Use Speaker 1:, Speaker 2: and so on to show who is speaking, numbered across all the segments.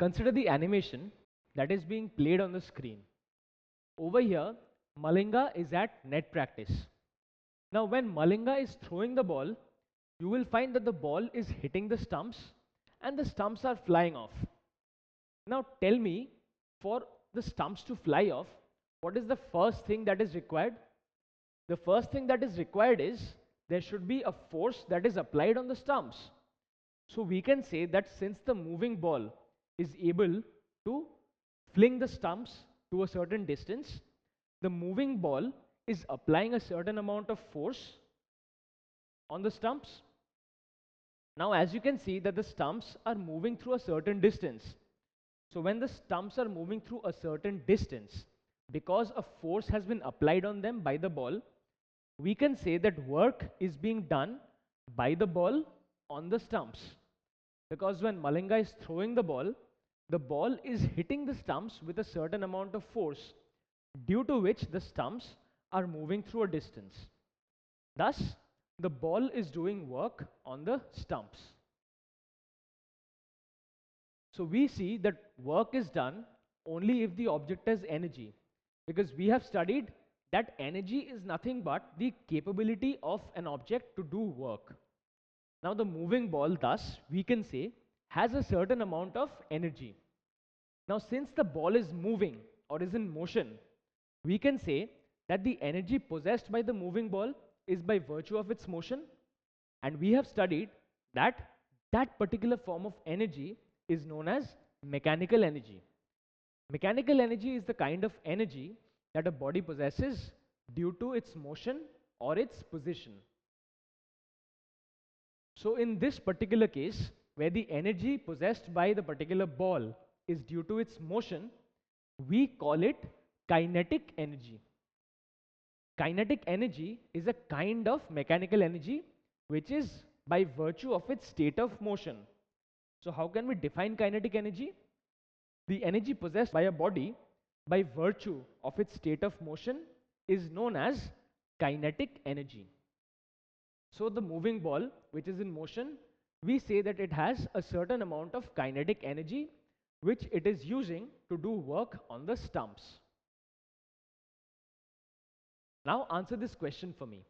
Speaker 1: Consider the animation that is being played on the screen. Over here, Malinga is at net practice. Now, when Malinga is throwing the ball, you will find that the ball is hitting the stumps and the stumps are flying off. Now, tell me, for the stumps to fly off, what is the first thing that is required? The first thing that is required is there should be a force that is applied on the stumps. So we can say that since the moving ball is able to fling the stumps to a certain distance, the moving ball is applying a certain amount of force on the stumps. Now, as you can see that the stumps are moving through a certain distance. So when the stumps are moving through a certain distance, because a force has been applied on them by the ball, we can say that work is being done by the ball on the stumps. Because when Malinga is throwing the ball is hitting the stumps with a certain amount of force, due to which the stumps are moving through a distance. Thus, the ball is doing work on the stumps. So we see that work is done only if the object has energy, because we have studied that energy is nothing but the capability of an object to do work. Now the moving ball, thus we can say, has a certain amount of energy. Now since the ball is moving or is in motion, we can say that the energy possessed by the moving ball is by virtue of its motion, and we have studied that that particular form of energy is known as mechanical energy. Mechanical energy is the kind of energy that a body possesses due to its motion or its position. So in this particular case, where the energy possessed by the particular ball is due to its motion, we call it kinetic energy. Kinetic energy is a kind of mechanical energy which is by virtue of its state of motion. So how can we define kinetic energy? The energy possessed by a body by virtue of its state of motion is known as kinetic energy. So the moving ball which is in motion, we say that it has a certain amount of kinetic energy which it is using to do work on the stumps. Now answer this question for me.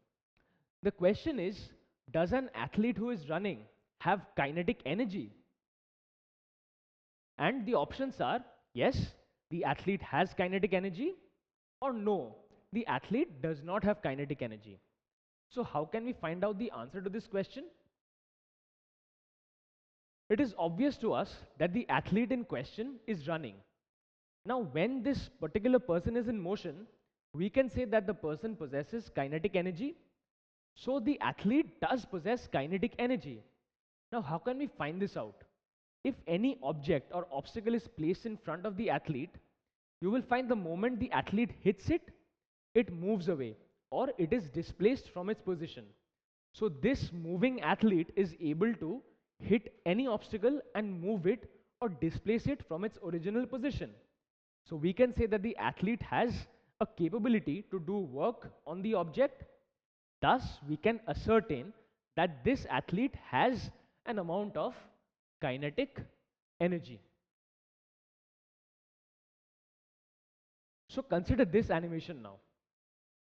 Speaker 1: The question is, does an athlete who is running have kinetic energy? And the options are yes, the athlete has kinetic energy, or no, the athlete does not have kinetic energy. So how can we find out the answer to this question? It is obvious to us that the athlete in question is running. Now when this particular person is in motion, we can say that the person possesses kinetic energy. So the athlete does possess kinetic energy. Now how can we find this out? If any object or obstacle is placed in front of the athlete, you will find the moment the athlete hits it, it moves away or it is displaced from its position. So this moving athlete is able to hit any obstacle and move it or displace it from its original position. So we can say that the athlete has a capability to do work on the object. Thus, we can ascertain that this athlete has an amount of kinetic energy. So consider this animation now.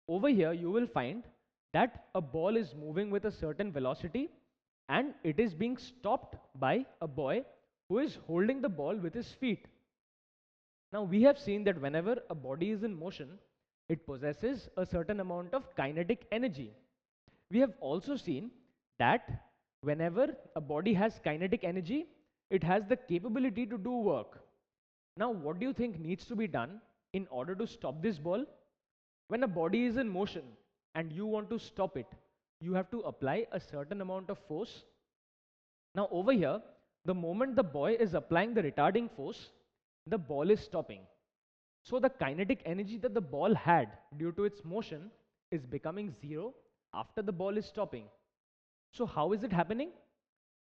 Speaker 1: Over here, you will find that a ball is moving with a certain velocity and it is being stopped by a boy who is holding the ball with his feet. Now we have seen that whenever a body is in motion, it possesses a certain amount of kinetic energy. We have also seen that whenever a body has kinetic energy, it has the capability to do work. Now what do you think needs to be done in order to stop this ball? When a body is in motion and you want to stop it, you have to apply a certain amount of force. Now over here, the moment the boy is applying the retarding force, the ball is stopping. So the kinetic energy that the ball had due to its motion is becoming zero after the ball is stopping. So how is it happening?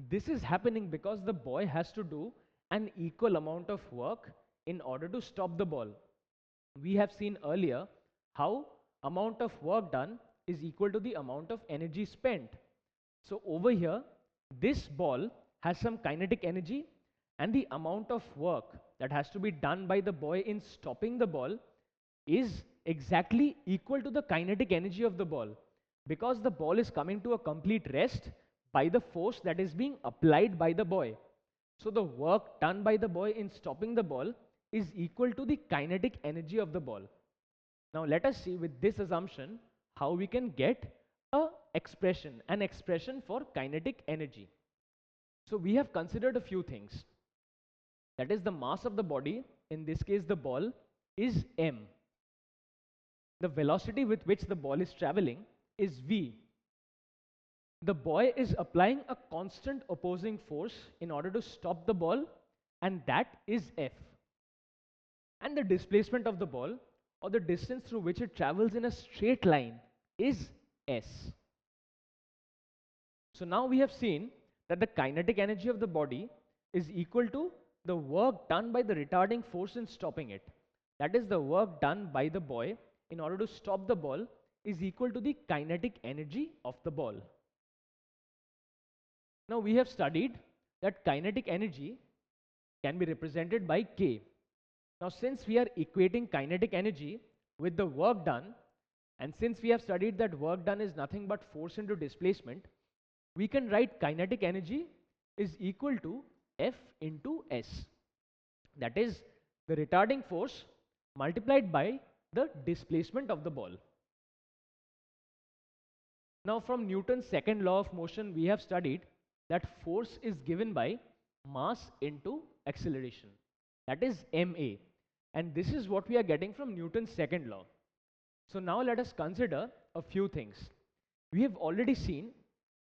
Speaker 1: This is happening because the boy has to do an equal amount of work in order to stop the ball. We have seen earlier how amount of work done is equal to the amount of energy spent. So over here, this ball has some kinetic energy and the amount of work that has to be done by the boy in stopping the ball is exactly equal to the kinetic energy of the ball, because the ball is coming to a complete rest by the force that is being applied by the boy. So the work done by the boy in stopping the ball is equal to the kinetic energy of the ball. Now let us see with this assumption how we can get an expression for kinetic energy. So we have considered a few things. That is, the mass of the body, in this case the ball, is m. The velocity with which the ball is traveling is v. The boy is applying a constant opposing force in order to stop the ball, and that is F. And the displacement of the ball, or the distance through which it travels in a straight line, is S. So now we have seen that the kinetic energy of the body is equal to the work done by the retarding force in stopping it. That is, the work done by the boy in order to stop the ball is equal to the kinetic energy of the ball. Now we have studied that kinetic energy can be represented by K. Now since we are equating kinetic energy with the work done, and since we have studied that work done is nothing but force into displacement, we can write kinetic energy is equal to F into S. That is, the retarding force multiplied by the displacement of the ball. Now from Newton's second law of motion, we have studied that force is given by mass into acceleration. That is ma. And this is what we are getting from Newton's second law. So now let us consider a few things. We have already seen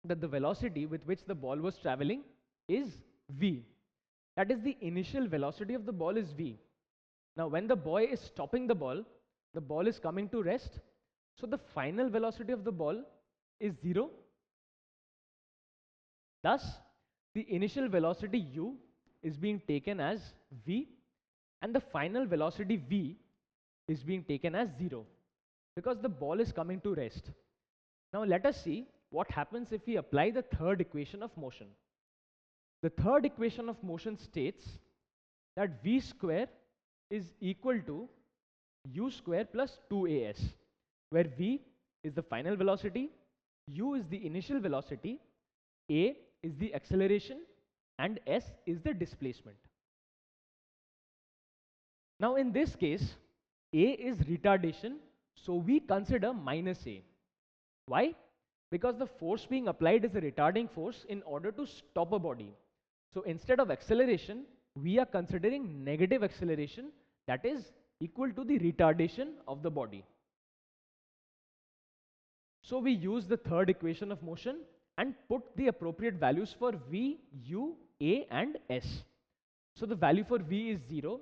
Speaker 1: that the velocity with which the ball was traveling is v. That is, the initial velocity of the ball is v. Now when the boy is stopping the ball is coming to rest. So the final velocity of the ball is 0. Thus, the initial velocity u is being taken as v, and the final velocity v is being taken as 0, because the ball is coming to rest. Now let us see what happens if we apply the third equation of motion. The third equation of motion states that v square is equal to u square plus 2as, where v is the final velocity, u is the initial velocity, a is the acceleration, and s is the displacement. Now in this case, a is retardation, so we consider minus a. Why? Because the force being applied is a retarding force in order to stop a body. So instead of acceleration, we are considering negative acceleration, that is equal to the retardation of the body. So we use the third equation of motion and put the appropriate values for v, u, a and s. So the value for v is 0,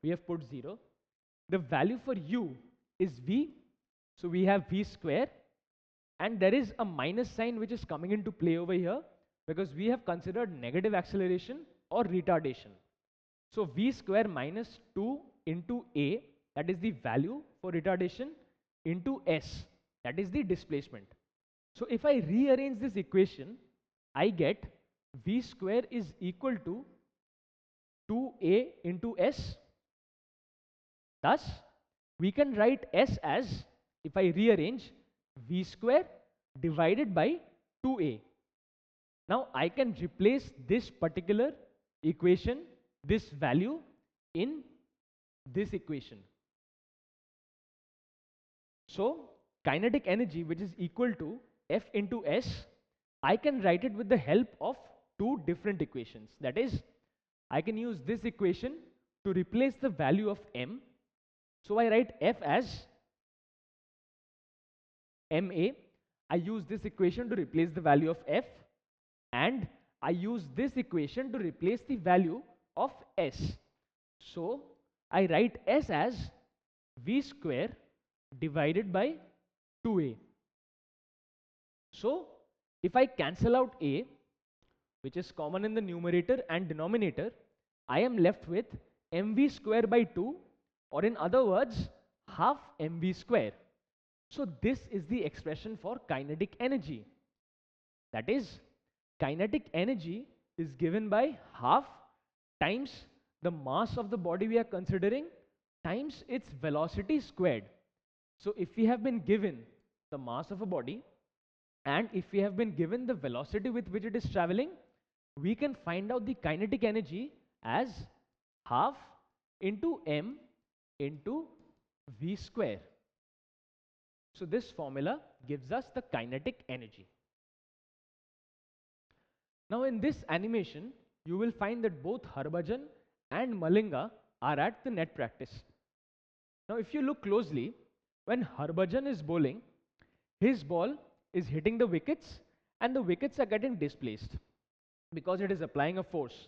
Speaker 1: we have put 0. The value for u is v, so we have v square, and there is a minus sign which is coming into play over here because we have considered negative acceleration or retardation. So v square minus 2 into a, that is the value for retardation, into s, that is the displacement. So if I rearrange this equation, I get v square is equal to 2a into s. Thus, we can write s as, if I rearrange, v square divided by 2a. Now I can replace this particular equation, this value, in this equation. So kinetic energy, which is equal to F into S, I can write it with the help of two different equations. That is, I can use this equation to replace the value of m. So I write F as ma. I use this equation to replace the value of F, and I use this equation to replace the value of S. So I write S as v square divided by 2a. So if I cancel out a, which is common in the numerator and denominator, I am left with mv square by 2, or in other words, half mv square. So this is the expression for kinetic energy. That is, kinetic energy is given by half times the mass of the body we are considering times its velocity squared. So if we have been given the mass of a body and if we have been given the velocity with which it is traveling, we can find out the kinetic energy as half into m into v square. So this formula gives us the kinetic energy. Now in this animation, you will find that both Harbhajan and Malinga are at the net practice. Now if you look closely, when Harbhajan is bowling, his ball is hitting the wickets and the wickets are getting displaced because it is applying a force.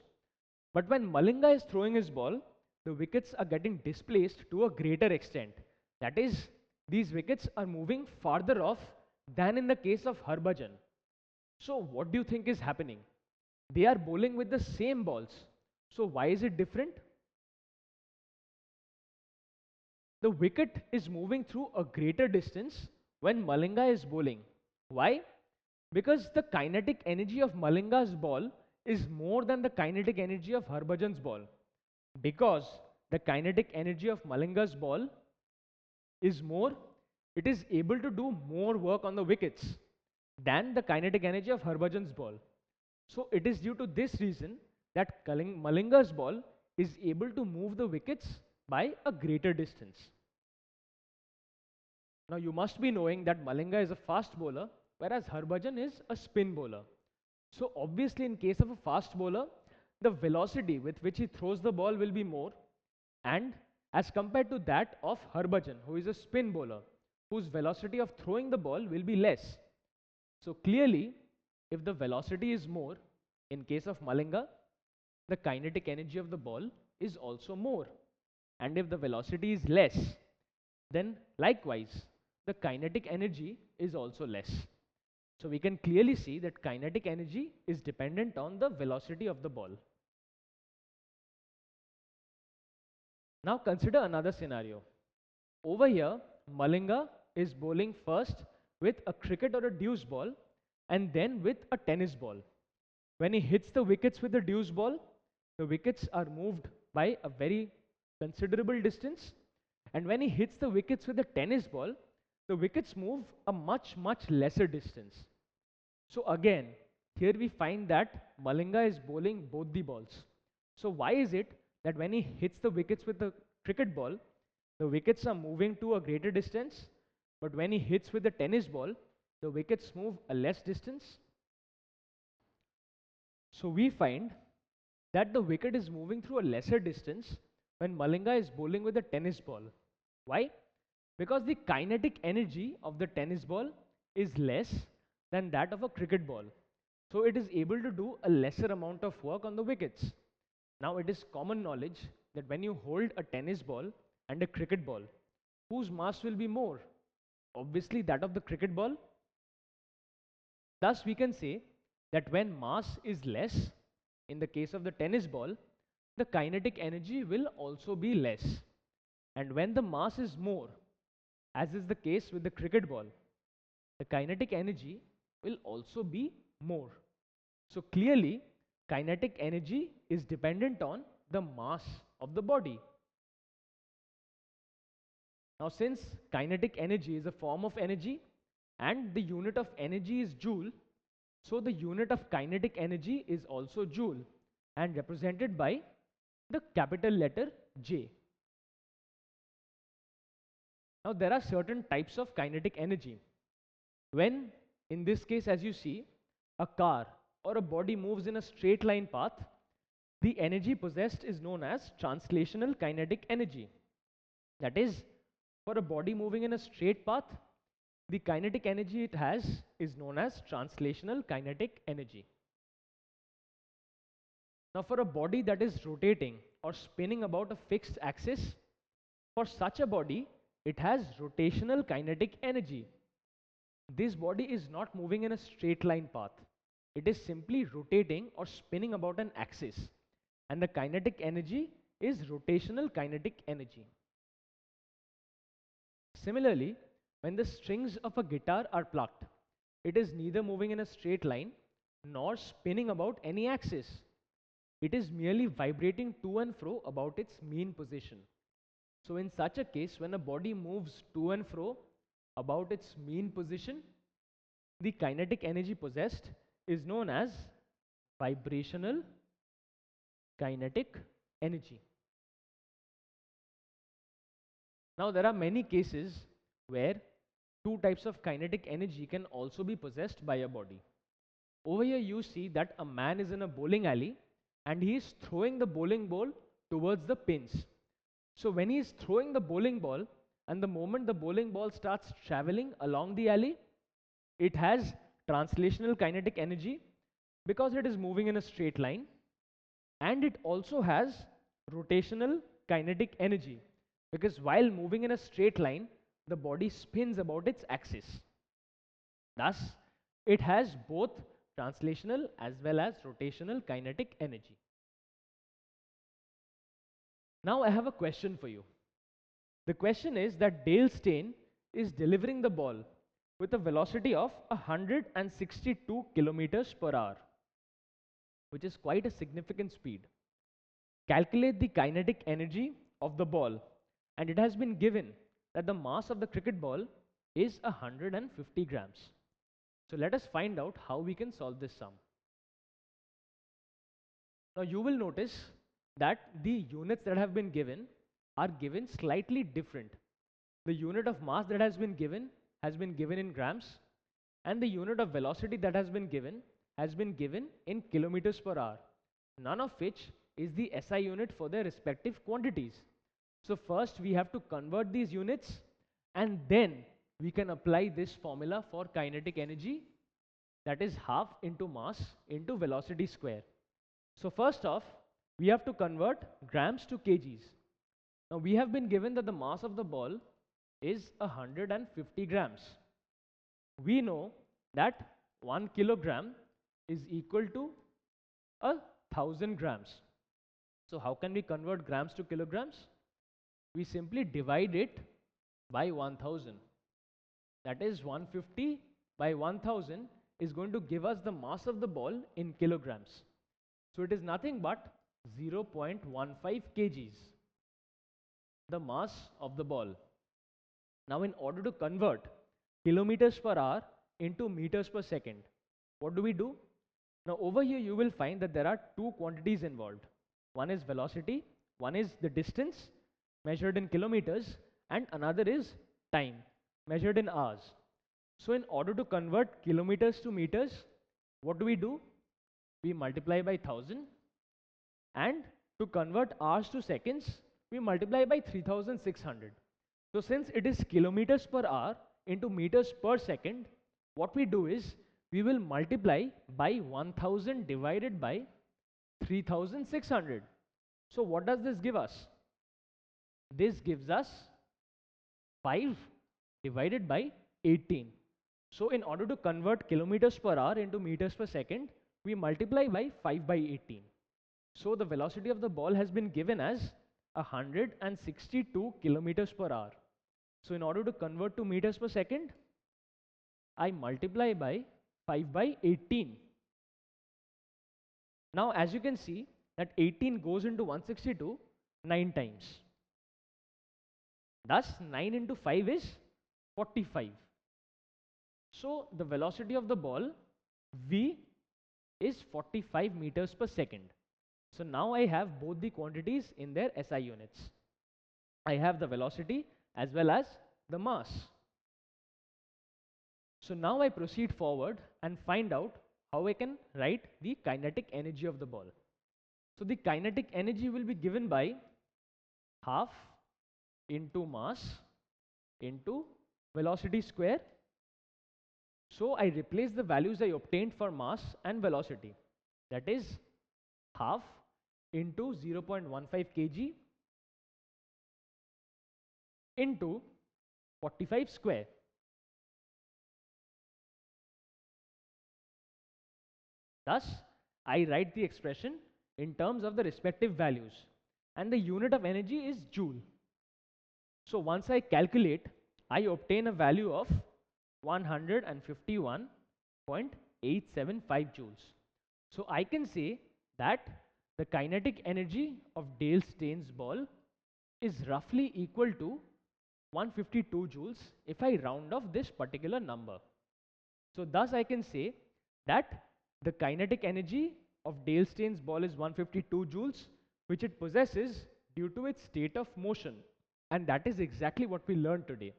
Speaker 1: But when Malinga is throwing his ball, the wickets are getting displaced to a greater extent. That is, these wickets are moving farther off than in the case of Harbhajan. So what do you think is happening? They are bowling with the same balls. So why is it different? The wicket is moving through a greater distance when Malinga is bowling. Why? Because the kinetic energy of Malinga's ball is more than the kinetic energy of Harbhajan's ball. Because the kinetic energy of Malinga's ball is more, it is able to do more work on the wickets than the kinetic energy of Harbhajan's ball. So it is due to this reason that Malinga's ball is able to move the wickets by a greater distance. Now you must be knowing that Malinga is a fast bowler, whereas Harbhajan is a spin bowler. So obviously in case of a fast bowler, the velocity with which he throws the ball will be more, and as compared to that of Harbhajan, who is a spin bowler, whose velocity of throwing the ball will be less. So clearly, if the velocity is more, in case of Malinga, the kinetic energy of the ball is also more. And if the velocity is less, then likewise, the kinetic energy is also less. So we can clearly see that kinetic energy is dependent on the velocity of the ball. Now consider another scenario. Over here, Malinga is bowling first with a cricket or a deuce ball and then with a tennis ball. When he hits the wickets with the deuce ball, the wickets are moved by a very considerable distance, and when he hits the wickets with the tennis ball, the wickets move a much lesser distance. So again, here we find that Malinga is bowling both the balls. So why is it that when he hits the wickets with the cricket ball, the wickets are moving to a greater distance, but when he hits with the tennis ball, the wickets move a less distance? So we find that the wicket is moving through a lesser distance when Malinga is bowling with a tennis ball. Why? Because the kinetic energy of the tennis ball is less than that of a cricket ball. So it is able to do a lesser amount of work on the wickets. Now it is common knowledge that when you hold a tennis ball and a cricket ball, whose mass will be more? Obviously that of the cricket ball. Thus we can say that when mass is less, in the case of the tennis ball, the kinetic energy will also be less. And when the mass is more, as is the case with the cricket ball, the kinetic energy will also be more. So clearly, kinetic energy is dependent on the mass of the body. Now since kinetic energy is a form of energy and the unit of energy is joule, so the unit of kinetic energy is also joule and represented by the capital letter J. Now there are certain types of kinetic energy. When, in this case as you see, a car or a body moves in a straight line path, the energy possessed is known as translational kinetic energy. That is, for a body moving in a straight path, the kinetic energy it has is known as translational kinetic energy. Now for a body that is rotating or spinning about a fixed axis, for such a body, it has rotational kinetic energy. This body is not moving in a straight line path. It is simply rotating or spinning about an axis. And the kinetic energy is rotational kinetic energy. Similarly, when the strings of a guitar are plucked, it is neither moving in a straight line nor spinning about any axis. it is merely vibrating to and fro about its mean position. So in such a case, when a body moves to and fro about its mean position, the kinetic energy possessed is known as vibrational kinetic energy. Now there are many cases where two types of kinetic energy can also be possessed by a body. Over here you see that a man is in a bowling alley and he is throwing the bowling ball towards the pins. So when he is throwing the bowling ball, and the moment the bowling ball starts traveling along the alley, it has translational kinetic energy because it is moving in a straight line, and it also has rotational kinetic energy because while moving in a straight line, the body spins about its axis. Thus, it has both translational as well as rotational kinetic energy. Now I have a question for you. The question is that Dale Steyn is delivering the ball with a velocity of 162 kilometers per hour, which is quite a significant speed. Calculate the kinetic energy of the ball, and it has been given that the mass of the cricket ball is 150 grams. So let us find out how we can solve this sum. Now you will notice that the units that have been given are given slightly different. The unit of mass that has been given in grams, and the unit of velocity that has been given in kilometers per hour, none of which is the SI unit for their respective quantities. So first we have to convert these units, and then we can apply this formula for kinetic energy, that is half into mass into velocity square. So first off, we have to convert grams to kgs. Now we have been given that the mass of the ball is 150 grams. We know that 1 kilogram is equal to 1000 grams. So how can we convert grams to kilograms? We simply divide it by 1000. That is 150 by 1000 is going to give us the mass of the ball in kilograms. So it is nothing but 0.15 kgs, the mass of the ball. Now in order to convert kilometers per hour into meters per second, what do? Now over here you will find that there are two quantities involved. One is velocity, one is the distance measured in kilometers, and another is time measured in hours. So in order to convert kilometers to meters, what do? We multiply by 1000, and to convert hours to seconds, we multiply by 3600. So since it is kilometers per hour into meters per second, what we do is we will multiply by 1000 divided by 3600. So what does this give us? This gives us 5 divided by 18. So in order to convert kilometers per hour into meters per second, we multiply by 5 by 18. So the velocity of the ball has been given as 162 kilometers per hour. So in order to convert to meters per second, I multiply by 5 by 18. Now as you can see that 18 goes into 162 9 times. Thus 9 into 5 is 45. So the velocity of the ball V is 45 meters per second. So now I have both the quantities in their SI units. I have the velocity as well as the mass. So now I proceed forward and find out how I can write the kinetic energy of the ball. So the kinetic energy will be given by half into mass into velocity square. So I replace the values I obtained for mass and velocity. That is half into 0.15 kg into 45 square. Thus, I write the expression in terms of the respective values, and the unit of energy is joule. So once I calculate, I obtain a value of 151.875 joules. So I can say that the kinetic energy of Dale Steyn's ball is roughly equal to 152 joules if I round off this particular number. So thus I can say that the kinetic energy of Dale Steyn's ball is 152 joules, which it possesses due to its state of motion. And that is exactly what we learned today,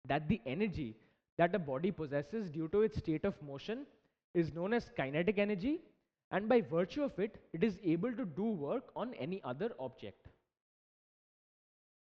Speaker 1: that the energy that a body possesses due to its state of motion is known as kinetic energy, and by virtue of it, it is able to do work on any other object.